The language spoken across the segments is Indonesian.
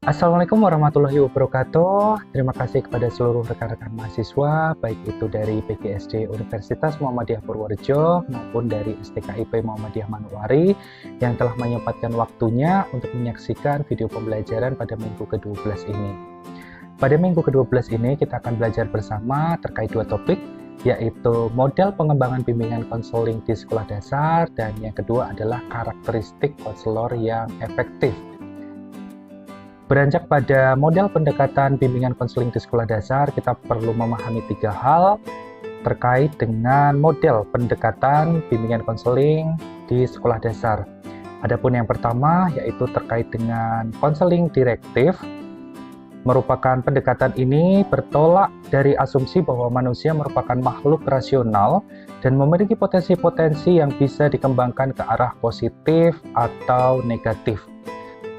Assalamualaikum warahmatullahi wabarakatuh. Terima kasih kepada seluruh rekan-rekan mahasiswa, baik itu dari PGSD Universitas Muhammadiyah Purworejo maupun dari STKIP Muhammadiyah Manowari yang telah menyempatkan waktunya untuk menyaksikan video pembelajaran pada minggu ke-12 ini. Pada minggu ke-12 ini kita akan belajar bersama terkait dua topik, yaitu model pengembangan bimbingan konseling di sekolah dasar dan yang kedua adalah karakteristik konselor yang efektif. Beranjak pada model pendekatan bimbingan konseling di sekolah dasar, kita perlu memahami tiga hal terkait dengan model pendekatan bimbingan konseling di sekolah dasar. Adapun yang pertama yaitu terkait dengan konseling direktif. Merupakan pendekatan ini bertolak dari asumsi bahwa manusia merupakan makhluk rasional dan memiliki potensi-potensi yang bisa dikembangkan ke arah positif atau negatif.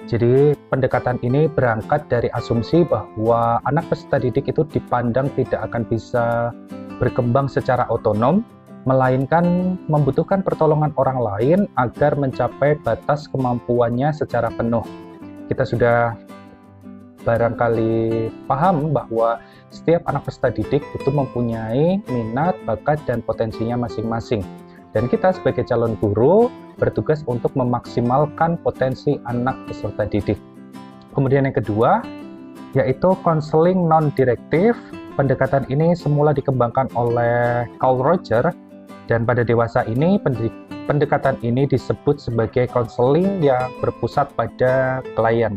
Jadi pendekatan ini berangkat dari asumsi bahwa anak peserta didik itu dipandang tidak akan bisa berkembang secara otonom, melainkan membutuhkan pertolongan orang lain agar mencapai batas kemampuannya secara penuh. Kita sudah barangkali paham bahwa setiap anak peserta didik itu mempunyai minat, bakat, dan potensinya masing-masing. Dan kita sebagai calon guru bertugas untuk memaksimalkan potensi anak peserta didik. Kemudian yang kedua, yaitu konseling non-direktif. Pendekatan ini semula dikembangkan oleh Carl Rogers, dan pada dewasa ini pendekatan ini disebut sebagai konseling yang berpusat pada klien.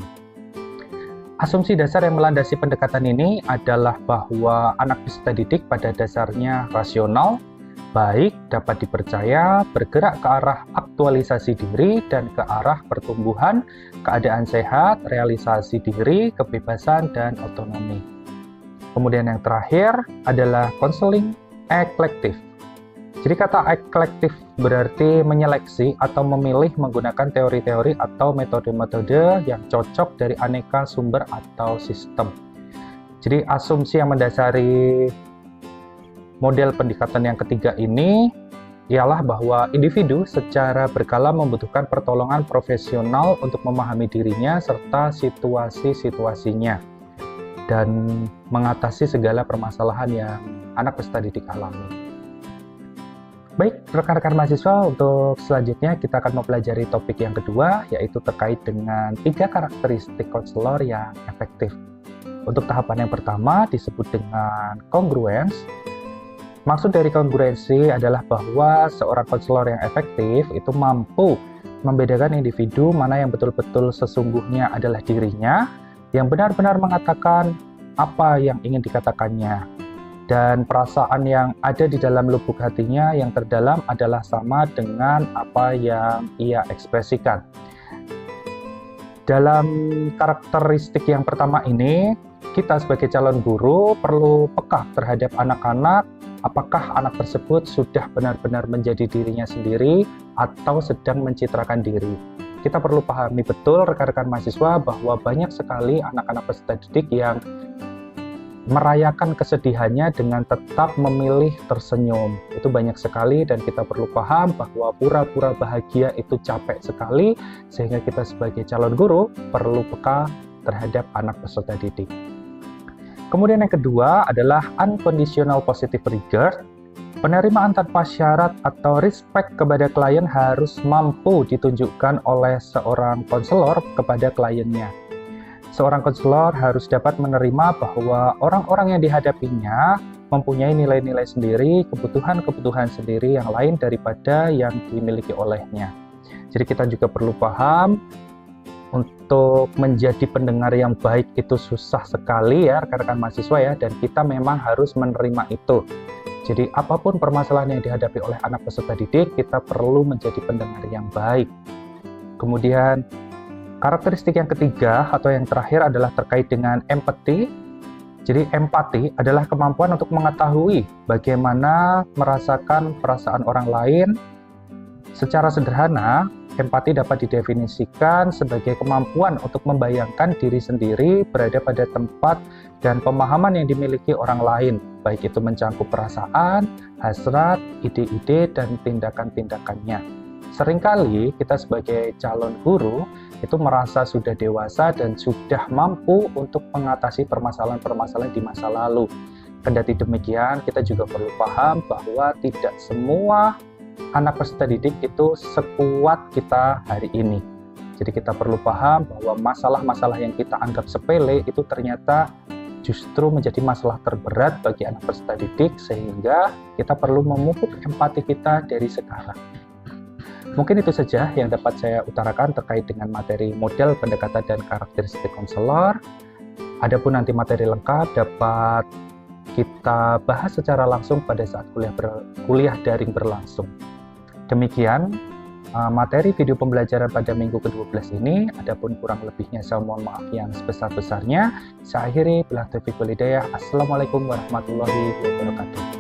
Asumsi dasar yang melandasi pendekatan ini adalah bahwa anak peserta didik pada dasarnya rasional, baik, dapat dipercaya, bergerak ke arah aktualisasi diri dan ke arah pertumbuhan, keadaan sehat, realisasi diri, kebebasan, dan otonomi. Kemudian yang terakhir adalah konseling eklektif. Jadi kata eklektif berarti menyeleksi atau memilih menggunakan teori-teori atau metode-metode yang cocok dari aneka sumber atau sistem. Jadi asumsi yang mendasari model pendekatan yang ketiga ini ialah bahwa individu secara berkala membutuhkan pertolongan profesional untuk memahami dirinya serta situasi-situasinya dan mengatasi segala permasalahan yang anak peserta didik alami. Baik, rekan-rekan mahasiswa, untuk selanjutnya kita akan mempelajari topik yang kedua, yaitu terkait dengan tiga karakteristik konselor yang efektif. Untuk tahapan yang pertama disebut dengan congruence. Maksud dari kongruensi adalah bahwa seorang konselor yang efektif itu mampu membedakan individu mana yang betul-betul sesungguhnya adalah dirinya, yang benar-benar mengatakan apa yang ingin dikatakannya, dan perasaan yang ada di dalam lubuk hatinya yang terdalam adalah sama dengan apa yang ia ekspresikan. Dalam karakteristik yang pertama ini, kita sebagai calon guru perlu peka terhadap anak-anak. Apakah anak tersebut sudah benar-benar menjadi dirinya sendiri atau sedang mencitrakan diri? Kita perlu pahami betul rekan-rekan mahasiswa bahwa banyak sekali anak-anak peserta didik yang merayakan kesedihannya dengan tetap memilih tersenyum. Itu banyak sekali dan kita perlu paham bahwa pura-pura bahagia itu capek sekali, sehingga kita sebagai calon guru perlu peka terhadap anak peserta didik. Kemudian yang kedua adalah unconditional positive regard. Penerimaan tanpa syarat atau respect kepada klien harus mampu ditunjukkan oleh seorang konselor kepada kliennya. Seorang konselor harus dapat menerima bahwa orang-orang yang dihadapinya mempunyai nilai-nilai sendiri, kebutuhan-kebutuhan sendiri yang lain daripada yang dimiliki olehnya. Jadi kita juga perlu paham, untuk menjadi pendengar yang baik itu susah sekali ya rekan-rekan mahasiswa ya, dan kita memang harus menerima itu. Jadi apapun permasalahan yang dihadapi oleh anak peserta didik, kita perlu menjadi pendengar yang baik. Kemudian karakteristik yang ketiga atau yang terakhir adalah terkait dengan empati. Jadi empati adalah kemampuan untuk mengetahui bagaimana merasakan perasaan orang lain. Secara sederhana, empati dapat didefinisikan sebagai kemampuan untuk membayangkan diri sendiri berada pada tempat dan pemahaman yang dimiliki orang lain, baik itu mencangkup perasaan, hasrat, ide-ide, dan tindakan-tindakannya. Seringkali kita sebagai calon guru itu merasa sudah dewasa dan sudah mampu untuk mengatasi permasalahan-permasalahan di masa lalu. Kendati demikian, kita juga perlu paham bahwa tidak semua anak peserta didik itu sekuat kita hari ini. Jadi kita perlu paham bahwa masalah-masalah yang kita anggap sepele itu ternyata justru menjadi masalah terberat bagi anak peserta didik, sehingga kita perlu memupuk empati kita dari sekarang. Mungkin itu saja yang dapat saya utarakan terkait dengan materi model pendekatan dan karakteristik konselor. Adapun nanti materi lengkap dapat kita bahas secara langsung pada saat kuliah daring berlangsung. Demikian materi video pembelajaran pada minggu ke-12 ini. Adapun kurang lebihnya saya mohon maaf yang sebesar-besarnya. Saya akhiri, billahi taufiq wal hidayah. Assalamualaikum warahmatullahi wabarakatuh.